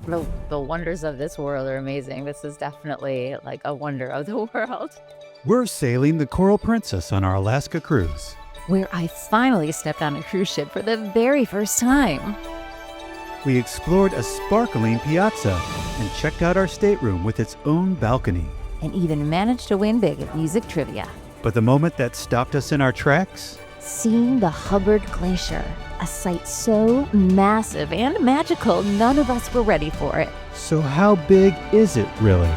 The wonders of this world are amazing. This is definitely like a wonder of the world. We're sailing the Coral Princess on our Alaska cruise, where I finally stepped on a cruise ship for the very first time. We explored a sparkling piazza and checked out our stateroom with its own balcony. And even managed to win big at music trivia. But the moment that stopped us in our tracks? Seeing the Hubbard Glacier, a sight so massive and magical, none of us were ready for it. So how big is it really?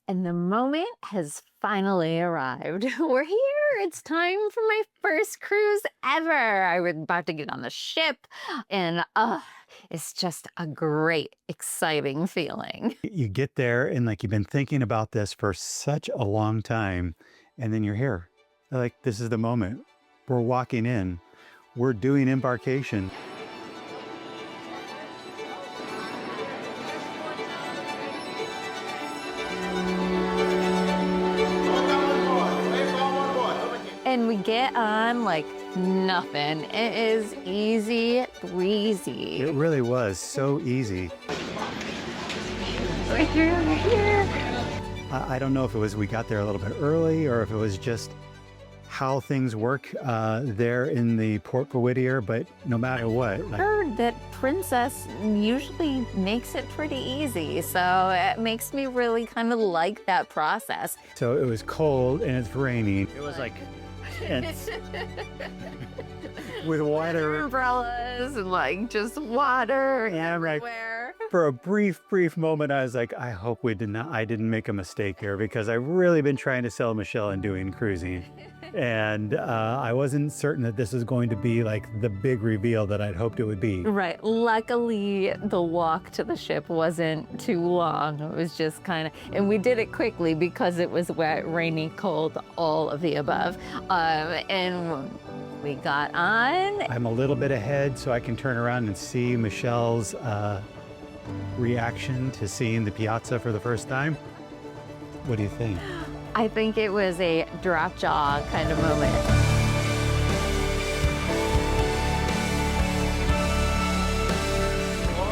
And the moment has finally arrived. We're here. It's time for my first cruise ever. I was about to get on the ship, and it's just a great, exciting feeling. You get there and like you've been thinking about this for such a long time, and then you're here. Like, this is the moment. We're walking in. We're doing embarkation. And we get on like nothing. It is easy breezy. It really was so easy. We're here. I don't know if it was we got there a little bit early or if it was just how things work there in the port for Whittier, but no matter what. I heard that Princess usually makes it pretty easy, so it makes me really kind of like that process. So it was cold and it's raining. It was like tense. With water. Umbrellas and like just water everywhere. For a brief moment, I was like, I hope I didn't make a mistake here, because I've really been trying to sell Michelle and doing cruising. And I wasn't certain that this was going to be like the big reveal that I'd hoped it would be. Right. Luckily, the walk to the ship wasn't too long. It was just kind of, and we did it quickly because it was wet, rainy, cold, all of the above. And we got on. I'm a little bit ahead so I can turn around and see Michelle's reaction to seeing the Piazza for the first time. What do you think? I think it was a drop jaw kind of moment.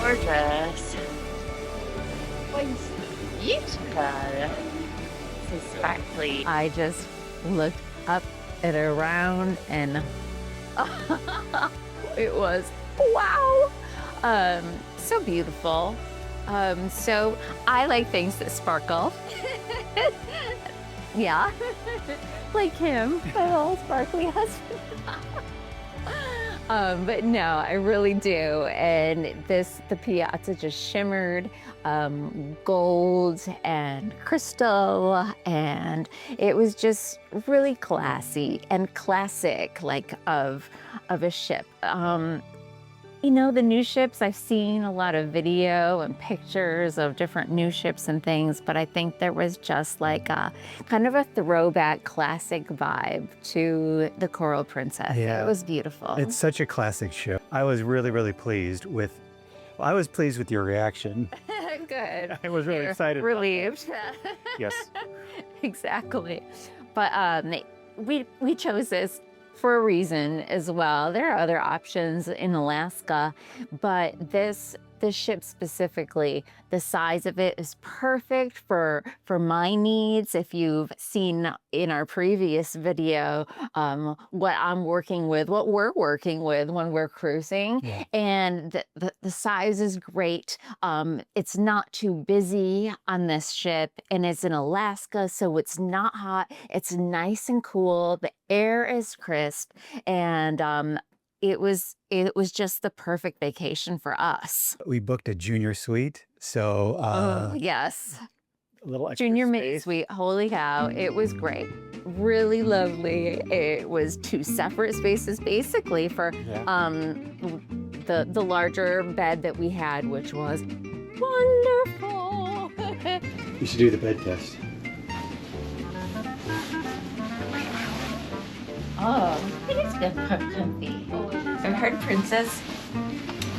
Gorgeous. Quite beautiful. This is sparkly. I just looked up and around and it was wow. So beautiful. So I like things that sparkle. Yeah, like him, my little sparkly husband. But no, I really do. And the Piazza just shimmered gold and crystal, and it was just really classy and classic, like of a ship. You know, the new ships, I've seen a lot of video and pictures of different new ships and things, but I think there was just like a kind of a throwback classic vibe to the Coral Princess. Yeah. It was beautiful. It's such a classic ship. I was really pleased with, well, I was pleased with your reaction. Good. I was really excited. Relieved. Yes. Exactly. But we chose this for a reason as well. There are other options in Alaska, but this ship specifically, the size of it is perfect for my needs. If you've seen in our previous video what I'm working with, what we're working with when we're cruising, yeah. And the size is great. It's not too busy on this ship, and it's in Alaska, so it's not hot. It's nice and cool. The air is crisp, and it was just the perfect vacation for us. We booked a junior suite, so oh yes, a little extra junior space. mid suite. Holy cow, it was great, really lovely. It was 2 separate spaces basically for the larger bed that we had, which was wonderful. You should do the bed test. Oh, it is good for comfy. I've heard Princess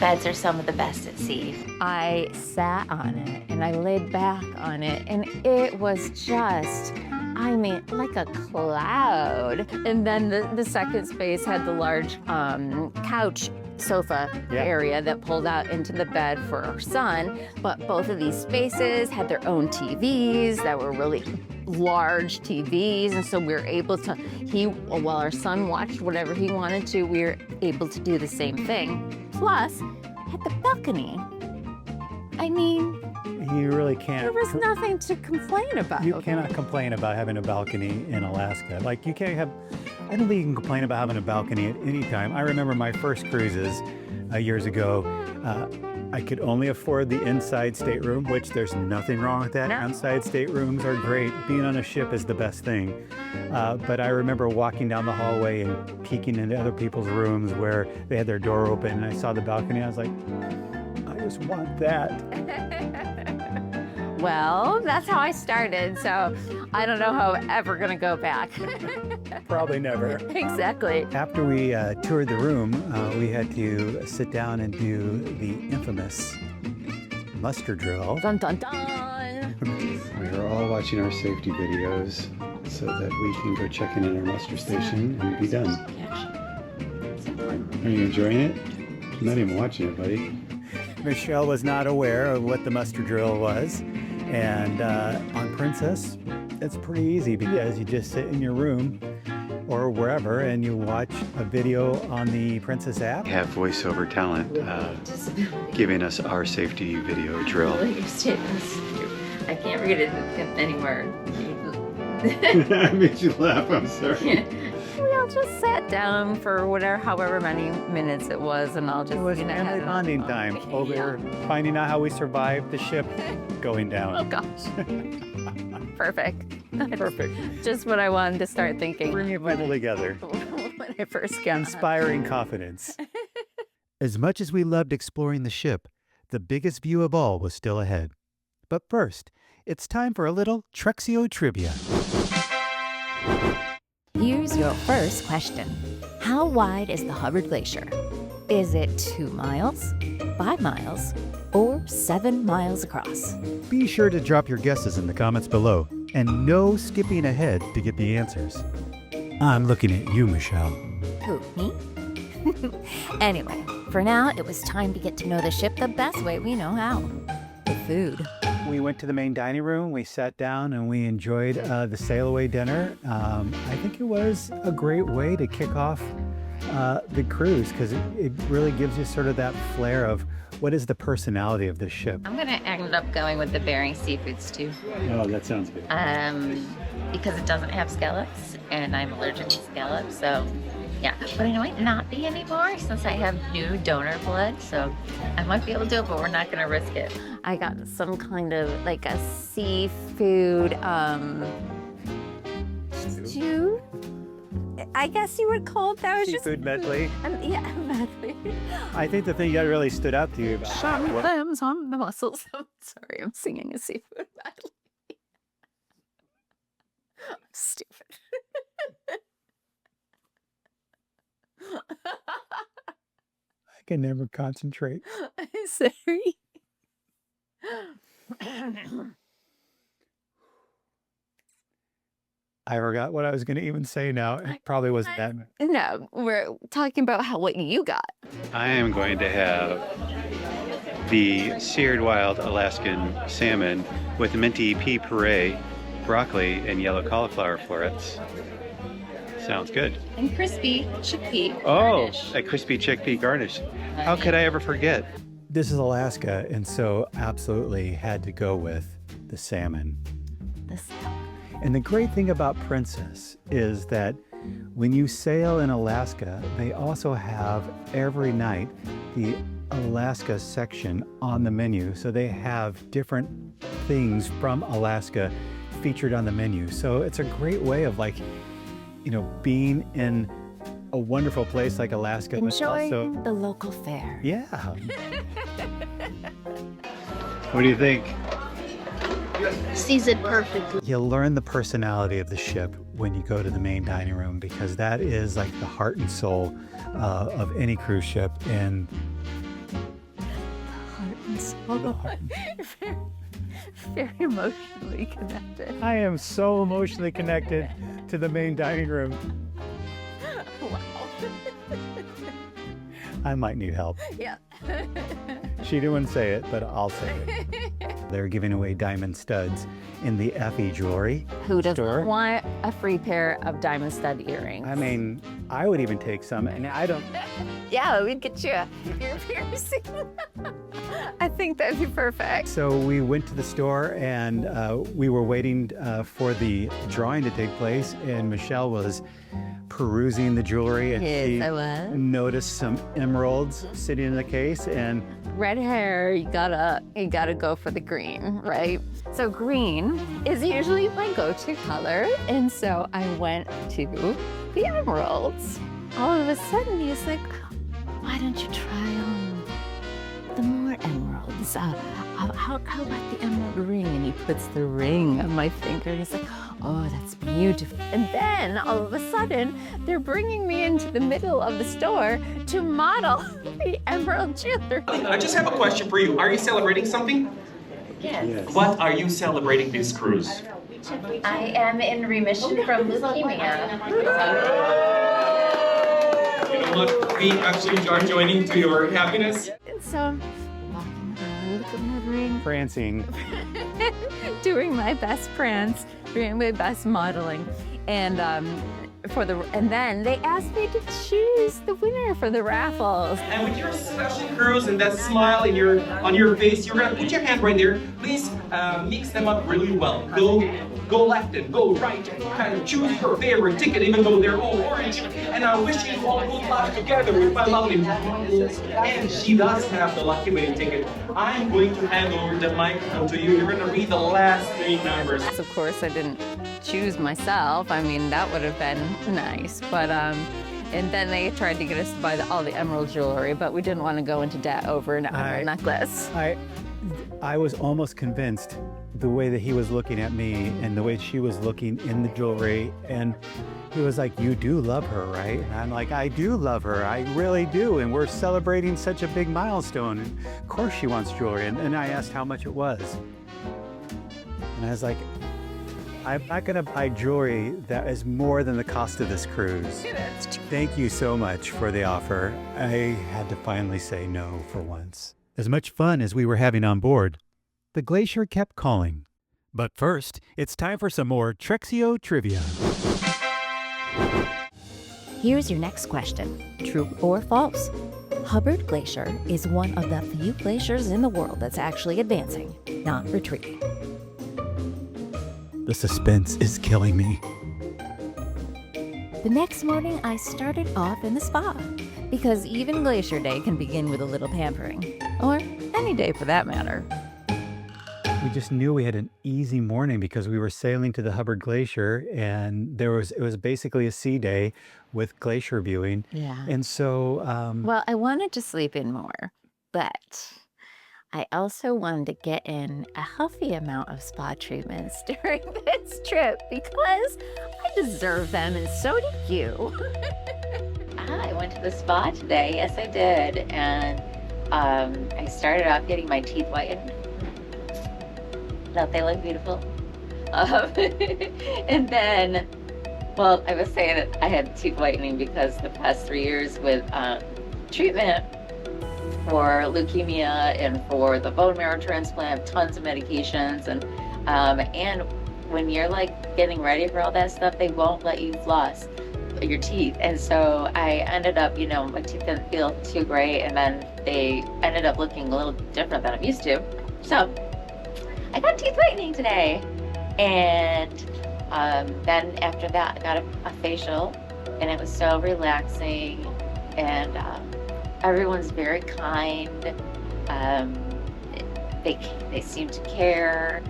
beds are some of the best at sea. I sat on it and I laid back on it, and it was just, I I mean, like a cloud. And then the second space had the large couch sofa area that pulled out into the bed for our son. But both of these spaces had their own TVs that were really large TVs. And so we were able to, while our son watched whatever he wanted to, we were able to do the same thing. Plus, had the balcony. I mean, you really can't. There was nothing to complain about. You cannot complain about having a balcony in Alaska. Like, you can't have, I don't think you can complain about having a balcony at any time. I remember my first cruises years ago. I could only afford the inside stateroom, which there's nothing wrong with that. No. Outside staterooms are great. Being on a ship is the best thing. But I remember walking down the hallway and peeking into other people's rooms where they had their door open, and I saw the balcony. I was like, I just want that. Well, that's how I started, so I don't know how I'm ever gonna go back. Probably never. Exactly. After we toured the room, we had to sit down and do the infamous muster drill. Dun dun dun! We are all watching our safety videos so that we can go check in at our muster station and be done. Are you enjoying it? I'm not even watching it, buddy. Michelle was not aware of what the muster drill was. And on Princess, it's pretty easy because you just sit in your room or wherever and you watch a video on the Princess app. We have voiceover talent giving us our safety video drill. Your statements, I can't read it anymore. That made you laugh, I'm sorry. We all just sat down for however many minutes it was, and I'll just. It was family bonding time. Over finding out how we survived the ship going down. Oh gosh. Perfect. Perfect. Just what I wanted to start thinking. Bringing people together. When I first got Inspiring confidence. As much as we loved exploring the ship, the biggest view of all was still ahead. But first, it's time for a little Treksio Trivia. Here's your first question. How wide is the Hubbard Glacier? Is it 2 miles, 5 miles, or 7 miles across? Be sure to drop your guesses in the comments below, and no skipping ahead to get the answers. I'm looking at you, Michelle. Who, me? Anyway, for now, it was time to get to know the ship the best way we know how. The food. We went to the main dining room, we sat down, and we enjoyed the sail-away dinner. I think it was a great way to kick off the cruise because it really gives you sort of that flair of what is the personality of this ship. I'm gonna end up going with the Bering seafood stew. Oh, that sounds good. Because it doesn't have scallops, and I'm allergic to scallops, so yeah. But I might not be anymore since I have new donor blood, so I might be able to do it, but we're not gonna risk it. I got some kind of like a seafood stew. I guess you would call it. That was Seafood medley. Yeah, medley. I think the thing that really stood out to you about Sharp clams on the mussels. I'm sorry, I'm singing a seafood medley. I'm stupid. I can never concentrate. Sorry. I forgot what I was going to even say now. It probably wasn't that. No, we're talking about what you got. I am going to have the seared wild Alaskan salmon with minty pea puree, broccoli, and yellow cauliflower florets. Sounds good. And crispy chickpea garnish. A crispy chickpea garnish. How could I ever forget? This is Alaska, and so absolutely had to go with the salmon. The salmon. And the great thing about Princess is that when you sail in Alaska, they also have every night the Alaska section on the menu. So they have different things from Alaska featured on the menu. So it's a great way of being in a wonderful place like Alaska. Enjoying but also, the local fare. Yeah. What do you think? Seasoned perfectly. You'll learn the personality of the ship when you go to the main dining room because that is like the heart and soul of any cruise ship. And Heart and soul. Very emotionally connected. I am so emotionally connected to the main dining room. Wow. I might need help. Yeah. She didn't want to say it, but I'll say it. They're giving away diamond studs in the Effie jewelry Who doesn't store. want a free pair of diamond stud earrings? I mean, I would even take some, and I don't. Yeah, we'd get you a ear piercing. I think that'd be perfect. So we went to the store, and we were waiting for the drawing to take place, and Michelle was perusing the jewelry, and Yes, she I was. noticed some emeralds sitting in the case, and Red hair, you gotta go for the green, right? So green is usually my go-to color, and so I went to the emeralds. All of a sudden, he's like, "Why don't you try on the more emeralds? How about the emerald ring?" And he puts the ring on my finger, and he's like, "Oh, that's beautiful." And then all of a sudden, they're bringing me into the middle of the store to model the emerald jewelry. I just have a question for you. Are you celebrating something? Yes. What are you celebrating this cruise? I am in remission from leukemia. You know what? We actually are joining to your happiness. And so I'm walking around, look at my ring, prancing. doing my best prance, doing my best modeling, and then they asked me to choose the winner for the raffles. And with your special cruise and that smile on your face, you're gonna put your hand right there. Please mix them up really well. Go left and go right and kind of choose your favorite ticket, even though they're all orange. And I wish you all good luck together with my lovely princess. And she does have the lucky winning ticket. I'm going to hand over the microphone to you. You're gonna read the last 3 numbers. Of course, I didn't choose myself. I mean, that would have been nice, but and then they tried to get us to buy all the emerald jewelry, but we didn't want to go into debt over an emerald necklace. I was almost convinced the way that he was looking at me and the way she was looking in the jewelry, and he was like, "You do love her, right?" And I'm like, "I do love her, I really do, and we're celebrating such a big milestone, and of course she wants jewelry." And I asked how much it was, and I was like, "I'm not gonna buy jewelry that is more than the cost of this cruise. Thank you so much for the offer." I had to finally say no for once. As much fun as we were having on board, the Glacier kept calling. But first, it's time for some more Treksio Trivia. Here's your next question. True or false? Hubbard Glacier is one of the few glaciers in the world that's actually advancing, not retreating. The suspense is killing me. The next morning, I started off in the spa, because even Glacier Day can begin with a little pampering. Or any day for that matter. We just knew we had an easy morning because we were sailing to the Hubbard Glacier, and it was basically a sea day with glacier viewing. Yeah. And so Well, I wanted to sleep in more, but I also wanted to get in a healthy amount of spa treatments during this trip because I deserve them and so do you. I went to the spa today, yes I did, and I started off getting my teeth whitened. Don't they look beautiful? And then, well, I was saying that I had teeth whitening because the past 3 years with treatment for leukemia and for the bone marrow transplant, tons of medications, and when you're like getting ready for all that stuff, they won't let you floss your teeth. And so I ended up, my teeth didn't feel too great, and then they ended up looking a little different than I'm used to. So I got teeth whitening today, and then after that I got a facial, and it was so relaxing, and everyone's very kind. They seem to care.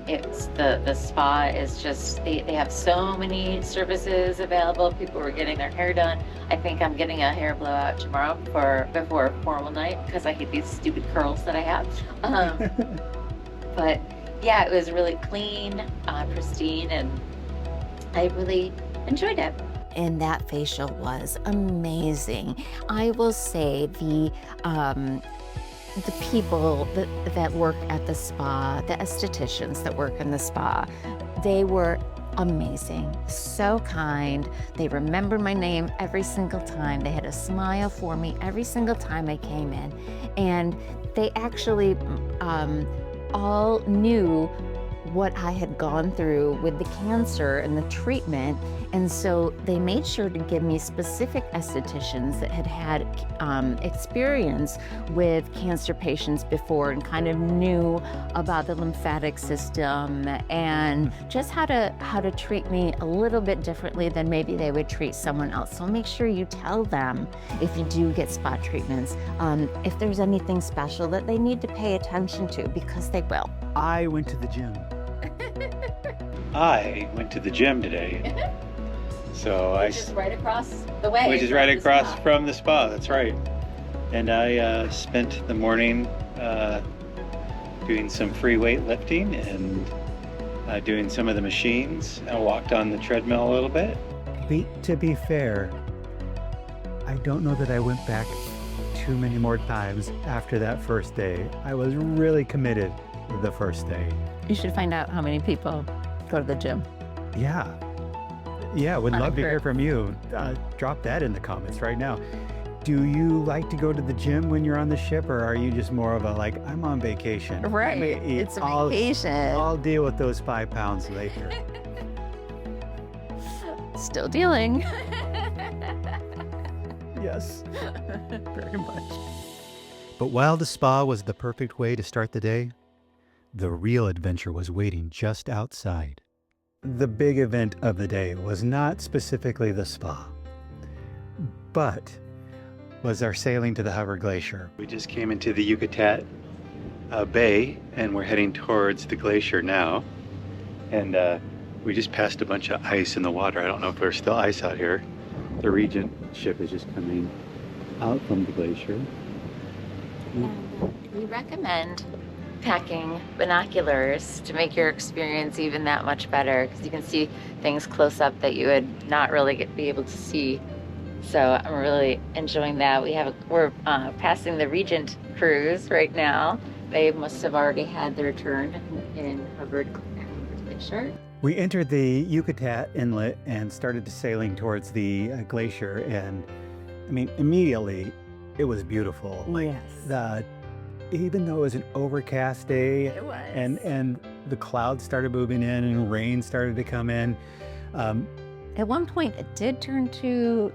It's the spa is just they have so many services available. People were getting their hair done. I think I'm getting a hair blowout tomorrow before a formal night because I hate these stupid curls that I have. But yeah, it was really clean, pristine, and I really enjoyed it. And that facial was amazing. I will say the the people that work at the spa, the estheticians that work in the spa, they were amazing, so kind. They remembered my name every single time. They had a smile for me every single time I came in. And they actually all knew what I had gone through with the cancer and the treatment. And so they made sure to give me specific estheticians that had had experience with cancer patients before and kind of knew about the lymphatic system and just how to treat me a little bit differently than maybe they would treat someone else. So make sure you tell them if you do get spa treatments, if there's anything special that they need to pay attention to, because they will. I went to the gym. I went to the gym today. So Which is right across the way. Which is right across from the spa, that's right. And I spent the morning doing some free weight lifting and doing some of the machines. I walked on the treadmill a little bit. To be fair, I don't know that I went back too many more times after that first day. I was really committed the first day. You should find out how many people go to the gym. Yeah, would love to hear from you. Drop that in the comments right now. Do you like to go to the gym when you're on the ship, or are you just more of a like, I'm on vacation? Right, it's a vacation. I'll deal with those 5 pounds later. Still dealing. Yes, very much. But while the spa was the perfect way to start the day, the real adventure was waiting just outside. The big event of the day was not specifically the spa, but was our sailing to the Hubbard Glacier. We just came into the Yucatan Bay and we're heading towards the glacier now. And we just passed a bunch of ice in the water. I don't know if there's still ice out here. The Regent ship is just coming out from the glacier. We recommend packing binoculars to make your experience even that much better, because you can see things close up that you would not really be able to see. So I'm really enjoying that. We're passing the Regent cruise right now. They must have already had their turn in Hubbard Glacier. We entered the Yucatan Inlet and started sailing towards the glacier, and I mean, immediately it was beautiful. Yes. Even though it was an overcast day, It was. and the clouds started moving in and rain started to come in. At one point, it did turn to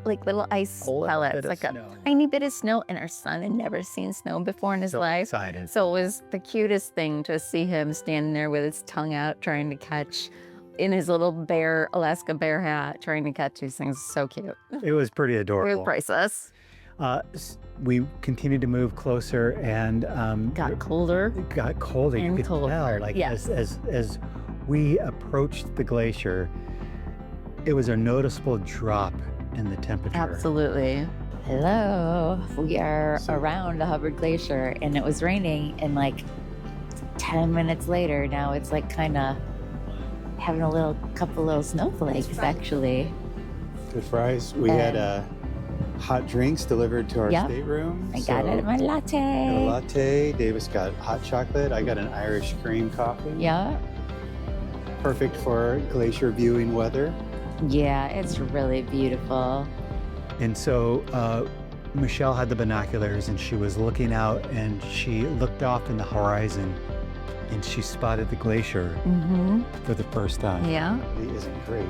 like little ice pellets, like a snow. tiny bit of snow, and our son had never seen snow before in his life. Excited. So it was the cutest thing to see him standing there with his tongue out, trying to catch, in his little Alaska bear hat, trying to catch these things. So cute. It was pretty It adorable. was priceless. We continued to move closer and Got colder. It got colder. You And could colder, tell, like yes. as we approached the glacier, it was a noticeable drop in the temperature. Absolutely. Hello. We are around the Hubbard Glacier, and it was raining, and like 10 minutes later, now it's like kind of having a couple little snowflakes, actually. Good fries. We had hot drinks delivered to our Yep. stateroom. I got it in my latte. Got a latte. Davis got hot chocolate. I got an Irish cream coffee. Yeah. Perfect for glacier viewing weather. Yeah, it's really beautiful. And so Michelle had the binoculars and she was looking out and she looked off in the horizon and she spotted the glacier Mm-hmm. for the first time. Yeah. It isn't great.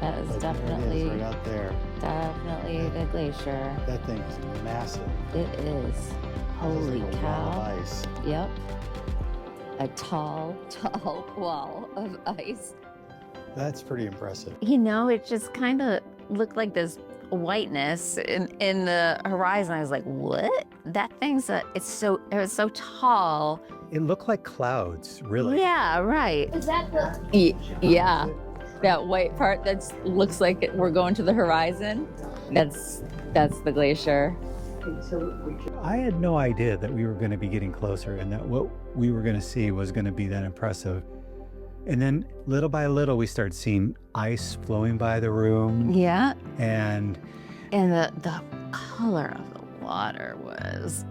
That is But there it definitely, is, right out there. definitely the glacier. That thing is massive. It is. Holy It's like a wall cow. of ice. Yep. A tall, tall wall of ice. That's pretty impressive. You know, it just kind of looked like this whiteness in the horizon. I was like, what? That thing's it was so tall. It looked like clouds, really. Yeah, right. Is that the? Yeah. That white part that looks like we're going to the horizon. That's the glacier. I had no idea that we were going to be getting closer and that what we were going to see was going to be that impressive. And then little by little, we started seeing ice flowing by the room. Yeah. And And the color of the water was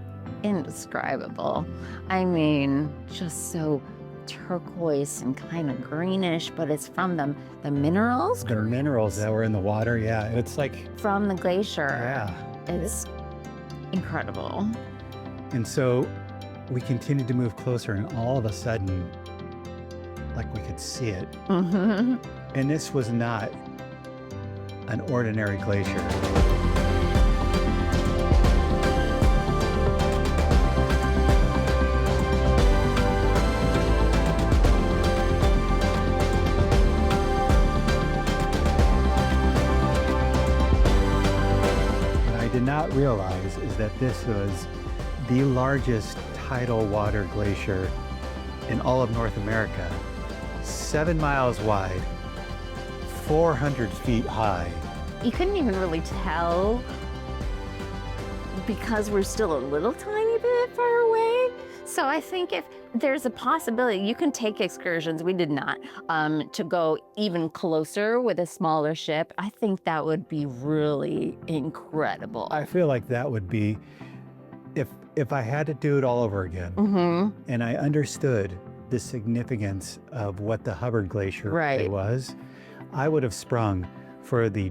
indescribable. I mean, just so turquoise and kind of greenish, but it's from the minerals. The minerals that were in the water, yeah. It's like, From the glacier. yeah. It's incredible. And so we continued to move closer, and all of a sudden, like we could see it. Mm-hmm. And this was not an ordinary glacier. Did not realize is that this was the largest tidal water glacier in all of North America. 7 miles wide, 400 feet high. You couldn't even really tell because we're still a little tiny bit far away. So I think if there's a possibility, you can take excursions, we did not, to go even closer with a smaller ship. I think that would be really incredible. I feel like that would be, if I had to do it all over again, and I understood the significance of what the Hubbard Glacier Right. was, I would have sprung for the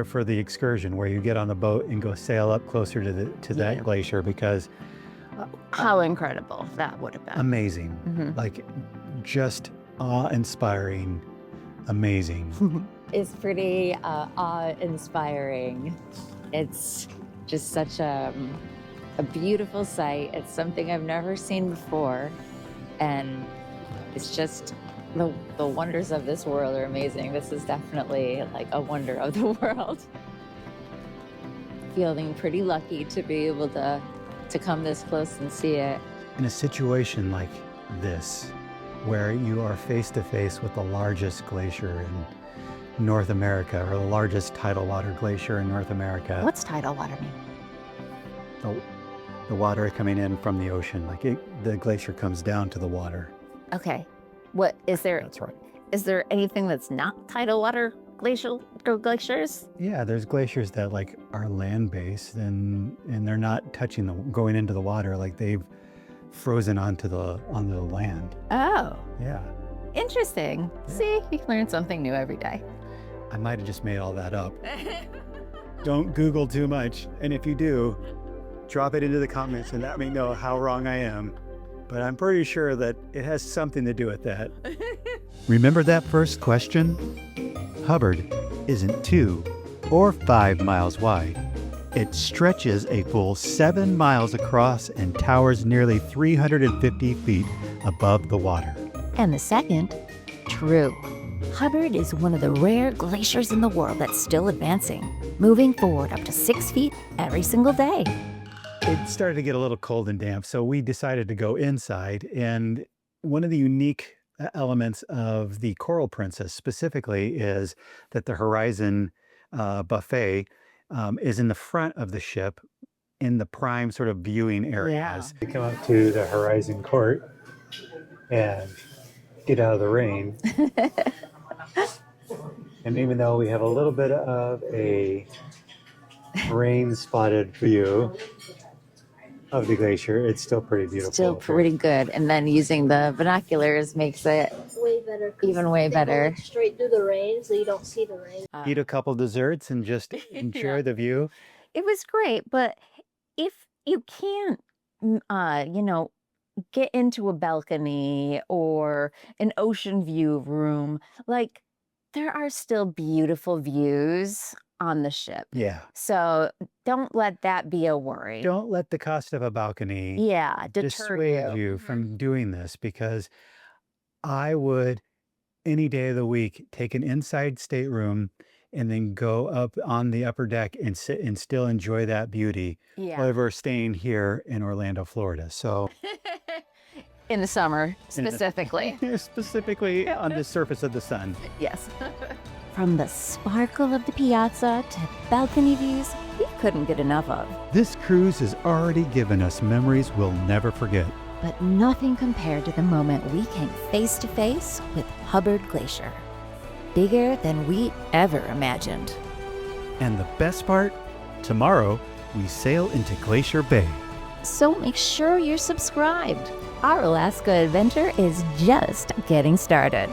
for the excursion where you get on the boat and go sail up closer to that glacier, because How incredible that would have been. amazing, like just awe-inspiring, amazing. It's pretty awe-inspiring. It's just such a beautiful sight. It's something I've never seen before, and it's just the wonders of this world are amazing. This is definitely like a wonder of the world. Feeling pretty lucky to be able to come this close and see it. In a situation like this, where you are face to face with the largest glacier in North America, or the largest tidal water glacier in North America, What's tidal water mean? the water coming in from the ocean, like the glacier comes down to the water. Okay. What is there? That's right. Is there anything that's not tidal water glaciers? Yeah, there's glaciers that like are land-based and they're not touching going into the water, like they've frozen onto the land. Oh, Yeah. interesting. See, you learn something new every day. I might have just made all that up. Don't Google too much. And if you do, drop it into the comments and let me know how wrong I am. But I'm pretty sure that it has something to do with that. Remember that first question? Hubbard isn't 2 or 5 miles wide. It stretches a full 7 miles across and towers nearly 350 feet above the water. And the second, true. Hubbard is one of the rare glaciers in the world that's still advancing, moving forward up to 6 feet every single day. It started to get a little cold and damp, so we decided to go inside. And one of the unique elements of the Coral Princess specifically is that the Horizon buffet is in the front of the ship in the prime sort of viewing areas. We come up to the Horizon Court and get out of the rain. And even though we have a little bit of a rain-spotted view of the glacier, it's still pretty beautiful. Still pretty good. And then using the binoculars makes it way better. 'Cause even way they go, better. like, straight through the rain, so you don't see the rain. Eat a couple desserts and just enjoy the view. It was great, but if you can't, get into a balcony or an ocean view room, like there are still beautiful views on the ship. Yeah. So don't let that be a worry. Don't let the cost of a balcony Yeah, deter dissuade you. you from doing this, because I would any day of the week take an inside stateroom and then go up on the upper deck and sit and still enjoy that beauty Yeah. over staying here in Orlando, Florida. So In the summer, In the- specifically. specifically on the surface of the sun. Yes. From the sparkle of the Piazza to balcony views we couldn't get enough of. This cruise has already given us memories we'll never forget. But nothing compared to the moment we came face to face with Hubbard Glacier. Bigger than we ever imagined. And the best part, tomorrow we sail into Glacier Bay. So make sure you're subscribed. Our Alaska adventure is just getting started.